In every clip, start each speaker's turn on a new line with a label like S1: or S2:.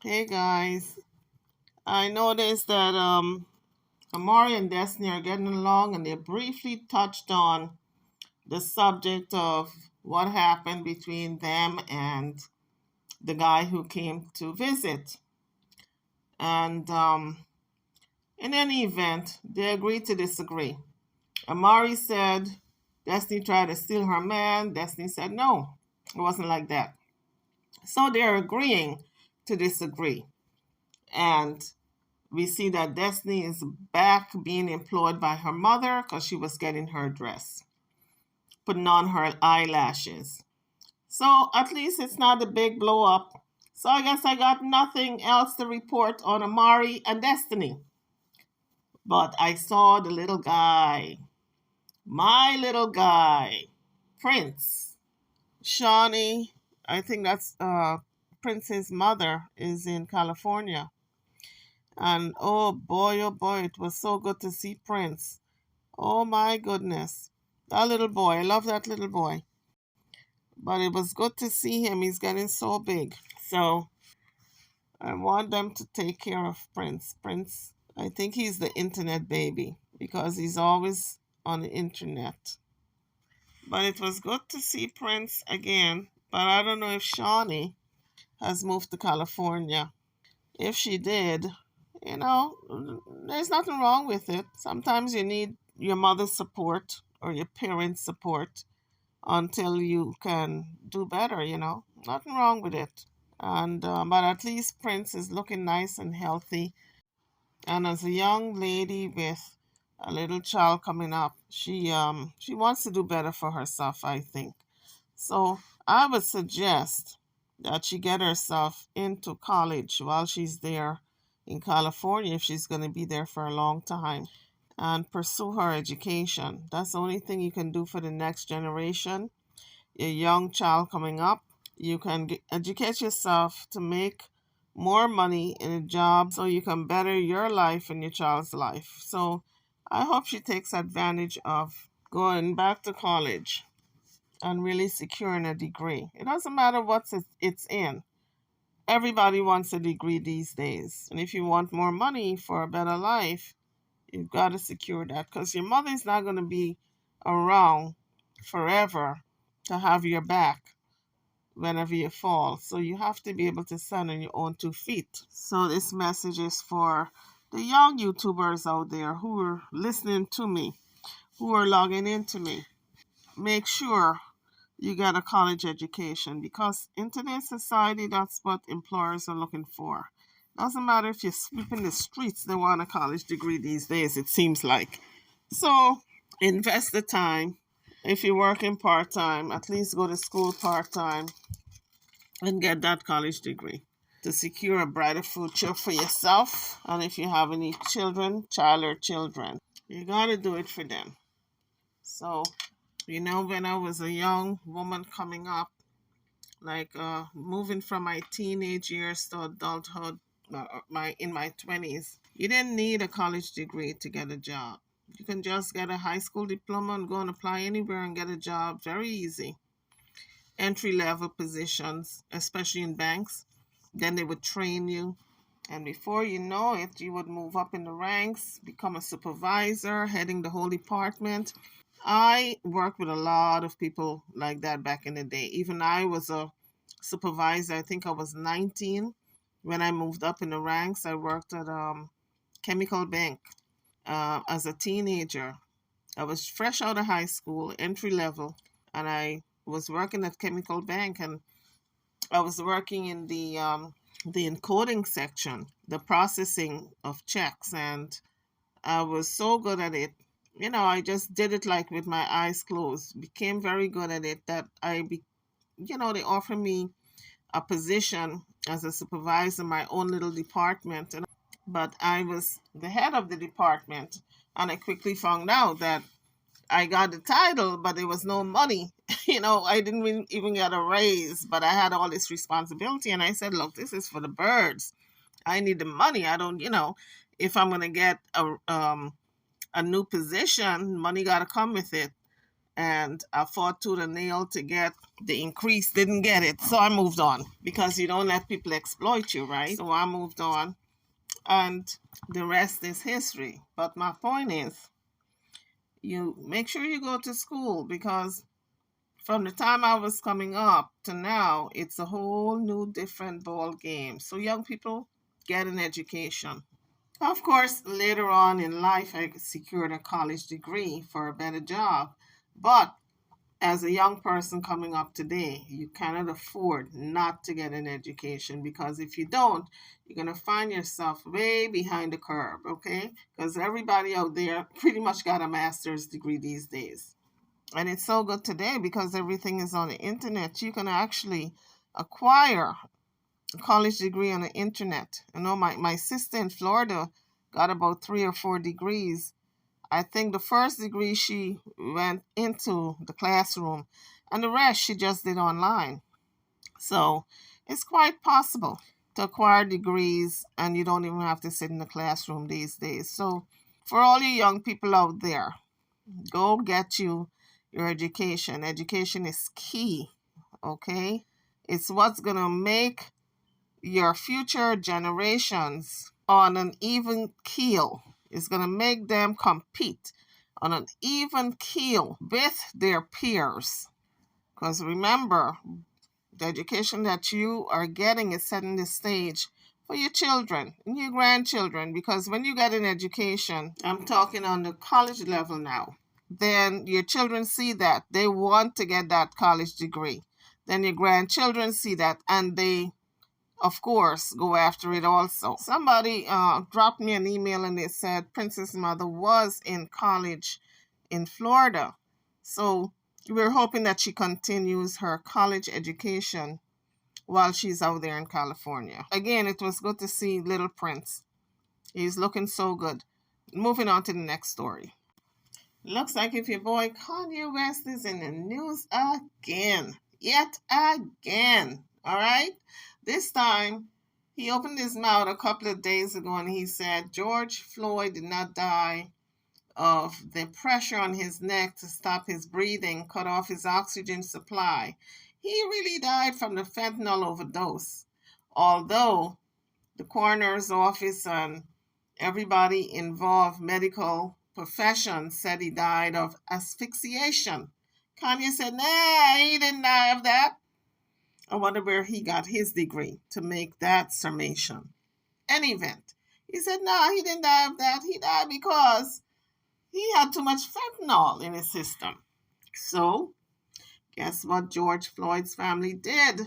S1: Hey guys, I noticed that Amari and Destiny are getting along, and they briefly touched on the subject of what happened between them and the guy who came to visit. And in any event, they agreed to disagree. Amari said Destiny tried to steal her man. Destiny said no, it wasn't like that. So they're agreeing to disagree. And we see that Destiny is back being employed by her mother because she was getting her dress, putting on her eyelashes. So at least it's not a big blow up. So I guess I got nothing else to report on Amari and Destiny. But I saw the little guy, my little guy, Prince. Shawnee, I think that's Prince's mother, is in California. And oh boy, it was so good to see Prince. Oh my goodness. That little boy, I love that little boy. But it was good to see him. He's getting so big. So I want them to take care of Prince. Prince, I think he's the internet baby because he's always on the internet. But it was good to see Prince again. But I don't know if Shawnee has moved to California. If she did, there's nothing wrong with it. Sometimes you need your mother's support or your parents' support until you can do better, Nothing wrong with it. And but at least Prince is looking nice and healthy. And as a young lady with a little child coming up, she wants to do better for herself, I think. So I would suggest that she get herself into college while she's there in California if she's going to be there for a long time and pursue her education. That's the only thing you can do for the next generation. A young child coming up, you can educate yourself to make more money in a job so you can better your life and your child's life. So I hope she takes advantage of going back to college and really securing a degree. It doesn't matter what it's in. Everybody wants a degree these days. And if you want more money for a better life, you've got to secure that because your mother is not going to be around forever to have your back whenever you fall. So you have to be able to stand on your own 2 feet. So this message is for the young YouTubers out there who are listening to me, who are logging into me. Make sure you get a college education because in today's society, that's what employers are looking for. Doesn't matter if you're sweeping the streets, they want a college degree these days, it seems like. So invest the time. If you're working part time, at least go to school part time and get that college degree to secure a brighter future for yourself. And if you have any children, child or children, you got to do it for them. So, when I was a young woman coming up, like moving from my teenage years to adulthood, in my 20s, you didn't need a college degree to get a job. You can just get a high school diploma and go and apply anywhere and get a job. Very easy. Entry level positions, especially in banks. Then they would train you. And before you know it, you would move up in the ranks, become a supervisor, heading the whole department. I worked with a lot of people like that back in the day. Even I was a supervisor. I think I was 19 when I moved up in the ranks. I worked at chemical bank as a teenager. I was fresh out of high school, entry level, and I was working at chemical bank, and I was working in the encoding section, the processing of checks, and I was so good at it. I just did it like with my eyes closed. Became very good at it that they offered me a position as a supervisor in my own little department. But I was the head of the department, and I quickly found out that I got the title, but there was no money. I didn't even get a raise, but I had all this responsibility. And I said, look, this is for the birds. I need the money. I don't, if I'm going to get a new position, money got to come with it. and I fought tooth and nail to get the increase, didn't get it. So I moved on because you don't let people exploit you, right? So I moved on, and the rest is history. But my point is, you make sure you go to school, because from the time I was coming up to now, it's a whole new different ball game. So young people, get an education. Of course, later on in life, I secured a college degree for a better job. But as a young person coming up today, you cannot afford not to get an education, because if you don't, you're going to find yourself way behind the curve, okay? Because everybody out there pretty much got a master's degree these days. And it's so good today because everything is on the internet. You can actually acquire a college degree on the internet. I know my sister in Florida got about 3 or 4 degrees. I think the first degree she went into the classroom, and the rest she just did online. So it's quite possible to acquire degrees, and you don't even have to sit in the classroom these days. So for all you young people out there, go get your education. Education is key, okay? It's what's going to make your future generations on an even keel. It's going to make them compete on an even keel with their peers. Because remember, the education that you are getting is setting the stage for your children and your grandchildren. Because when you get an education, I'm talking on the college level now, then your children see that. They want to get that college degree. Then your grandchildren see that, and they, of course, go after it also. Somebody dropped me an email and they said Princess' mother was in college in Florida. So we're hoping that she continues her college education while she's out there in California. Again, it was good to see little Prince. He's looking so good. Moving on to the next story. Looks like if your boy Kanye West is in the news again. Yet again. All right? This time, he opened his mouth a couple of days ago and he said George Floyd did not die of the pressure on his neck to stop his breathing, cut off his oxygen supply. He really died from the fentanyl overdose. Although the coroner's office and everybody involved, medical profession, said he died of asphyxiation. Kanye said, nah, he didn't die of that. I wonder where he got his degree to make that summation. Any event. He said, no, he didn't die of that. He died because he had too much fentanyl in his system. So, guess what George Floyd's family did?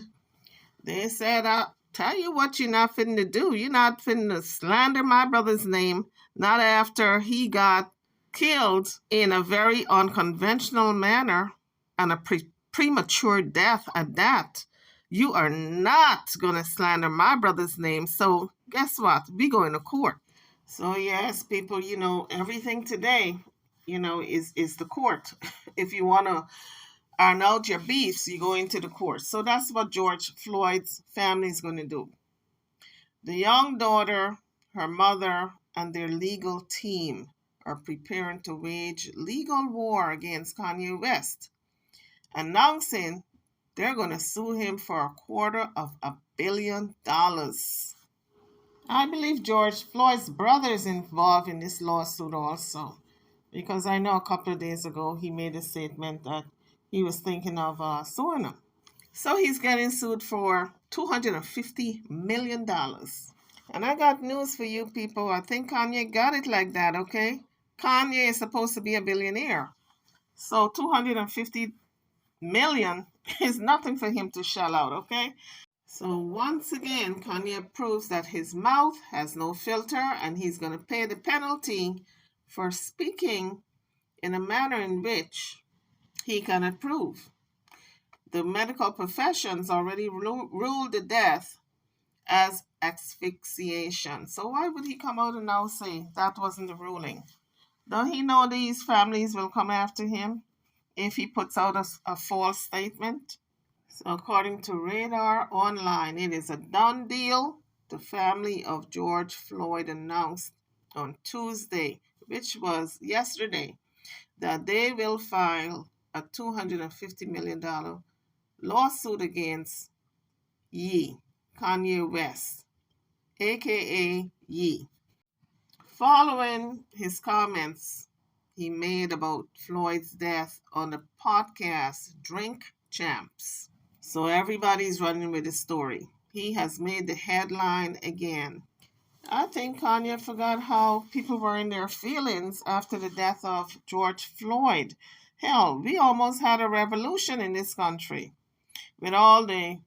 S1: They said, I'll tell you what you're not fitting to do. You're not fitting to slander my brother's name, not after he got killed in a very unconventional manner and a premature death at that. You are not going to slander my brother's name. So guess what? We go into court. So yes, people, everything today, is the court. If you want to iron out your beefs, you go into the court. So that's what George Floyd's family is going to do. The young daughter, her mother, and their legal team are preparing to wage legal war against Kanye West, announcing they're going to sue him for $250 million. I believe George Floyd's brother is involved in this lawsuit also, because I know a couple of days ago he made a statement that he was thinking of suing him. So he's getting sued for $250 million. And I got news for you people. I think Kanye got it like that, okay? Kanye is supposed to be a billionaire. So $250 million is nothing for him to shell out, okay? So once again, Kanye proves that his mouth has no filter and he's going to pay the penalty for speaking in a manner in which he cannot prove. The medical professions already ruled the death as asphyxiation. So why would he come out and now say that wasn't the ruling? Don't he know these families will come after him if he puts out a false statement? So according to Radar Online, it is a done deal. The family of George Floyd announced on Tuesday, which was yesterday, that they will file a $250 million lawsuit against Ye, Kanye West, aka Ye, following his comments he made about Floyd's death on the podcast Drink Champs. So everybody's running with the story. He has made the headline again. I think Kanye forgot how people were in their feelings after the death of George Floyd. Hell, we almost had a revolution in this country with all the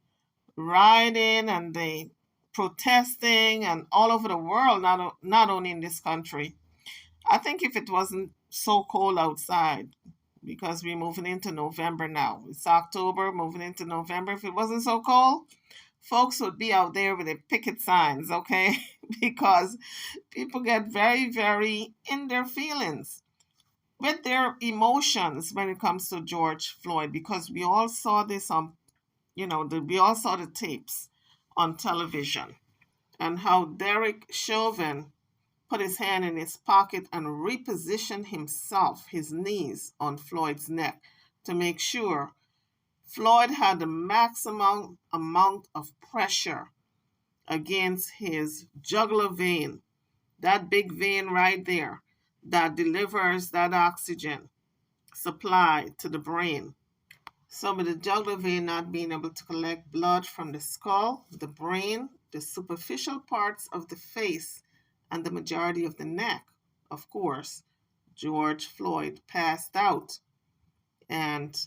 S1: rioting and the protesting and all over the world, not only in this country. I think if it wasn't so cold outside, because we're moving into November now, it's October, moving into November. If it wasn't so cold, folks would be out there with their picket signs, okay? Because people get very, very in their feelings with their emotions when it comes to George Floyd, because we all saw this on, we all saw the tapes on television and how Derek Chauvin put his hand in his pocket and repositioned himself, his knees on Floyd's neck to make sure Floyd had the maximum amount of pressure against his jugular vein, that big vein right there that delivers that oxygen supply to the brain. So with the jugular vein not being able to collect blood from the skull, the brain, the superficial parts of the face, and the majority of the neck, of course, George Floyd passed out. And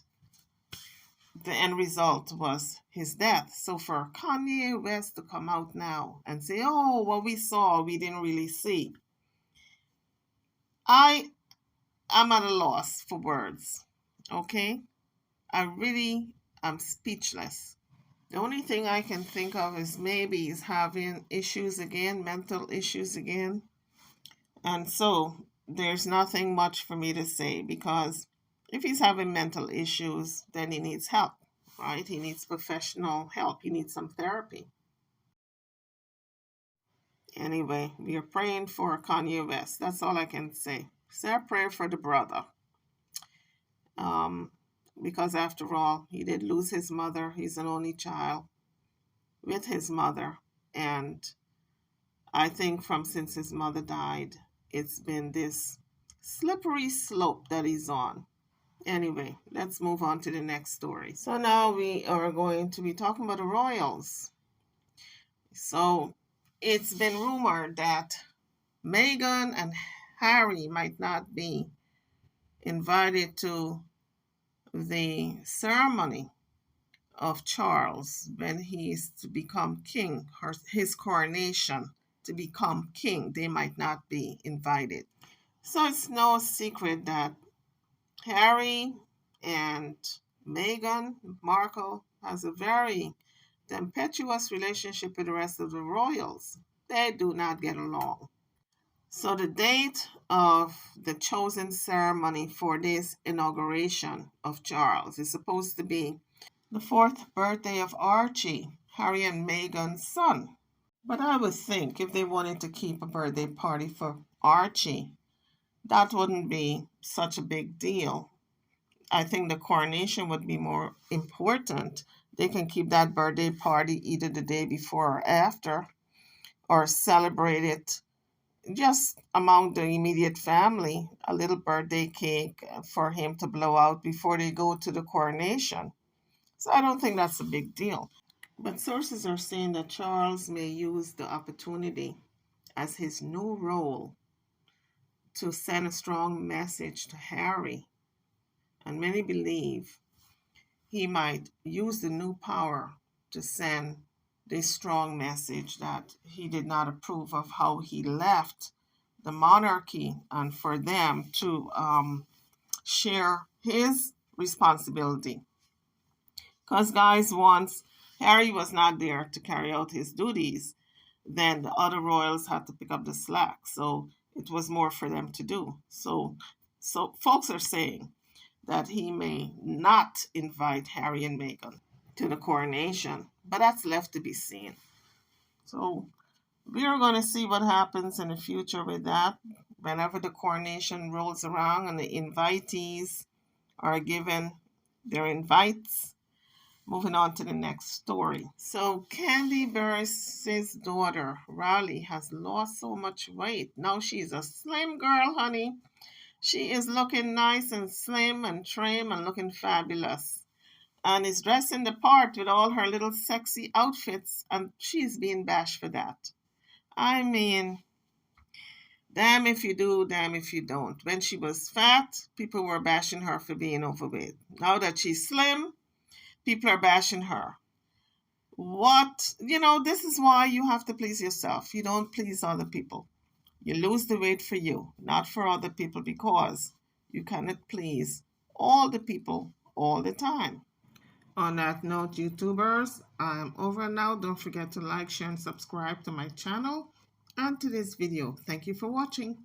S1: the end result was his death. So for Kanye West to come out now and say, oh, what we saw, we didn't really see. I am at a loss for words, okay? I really am speechless. The only thing I can think of is maybe he's having issues again, mental issues again. And so there's nothing much for me to say, because if he's having mental issues, then he needs help, right? He needs professional help. He needs some therapy. Anyway, we are praying for Kanye West. That's all I can say. Say a prayer for the brother. Because after all, he did lose his mother. He's an only child with his mother. And I think since his mother died, it's been this slippery slope that he's on. Anyway, let's move on to the next story. So now we are going to be talking about the royals. So it's been rumored that Meghan and Harry might not be invited to the ceremony of Charles when he's to become king, his coronation to become king. They might not be invited. So it's no secret that Harry and Meghan Markle has a very tempestuous relationship with the rest of the royals. They do not get along. So the date of the chosen ceremony for this inauguration of Charles is supposed to be the fourth birthday of Archie, Harry and Meghan's son. But I would think if they wanted to keep a birthday party for Archie, that wouldn't be such a big deal. I think the coronation would be more important. They can keep that birthday party either the day before or after, or celebrate it just among the immediate family, a little birthday cake for him to blow out before they go to the coronation. So I don't think that's a big deal. But sources are saying that Charles may use the opportunity as his new role to send a strong message to Harry. And many believe he might use the new power to send this strong message that he did not approve of how he left the monarchy, and for them to share his responsibility. Because, guys, once Harry was not there to carry out his duties, then the other royals had to pick up the slack. So it was more for them to do. So folks are saying that he may not invite Harry and Meghan to the coronation, but that's left to be seen. So we are going to see what happens in the future with that. Whenever the coronation rolls around and the invitees are given their invites. Moving on to the next story. So, Candy Burris' daughter, Riley, has lost so much weight. Now she's a slim girl, honey. She is looking nice and slim and trim and looking fabulous. And is dressing the part with all her little sexy outfits, and she's being bashed for that. I mean, damn if you do, damn if you don't. When she was fat, people were bashing her for being overweight. Now that she's slim, people are bashing her. What, this is why you have to please yourself. You don't please other people. You lose the weight for you, not for other people, because you cannot please all the people all the time. On that note, YouTubers, I'm over now. Don't forget to like, share, and subscribe to my channel and to this video. Thank you for watching.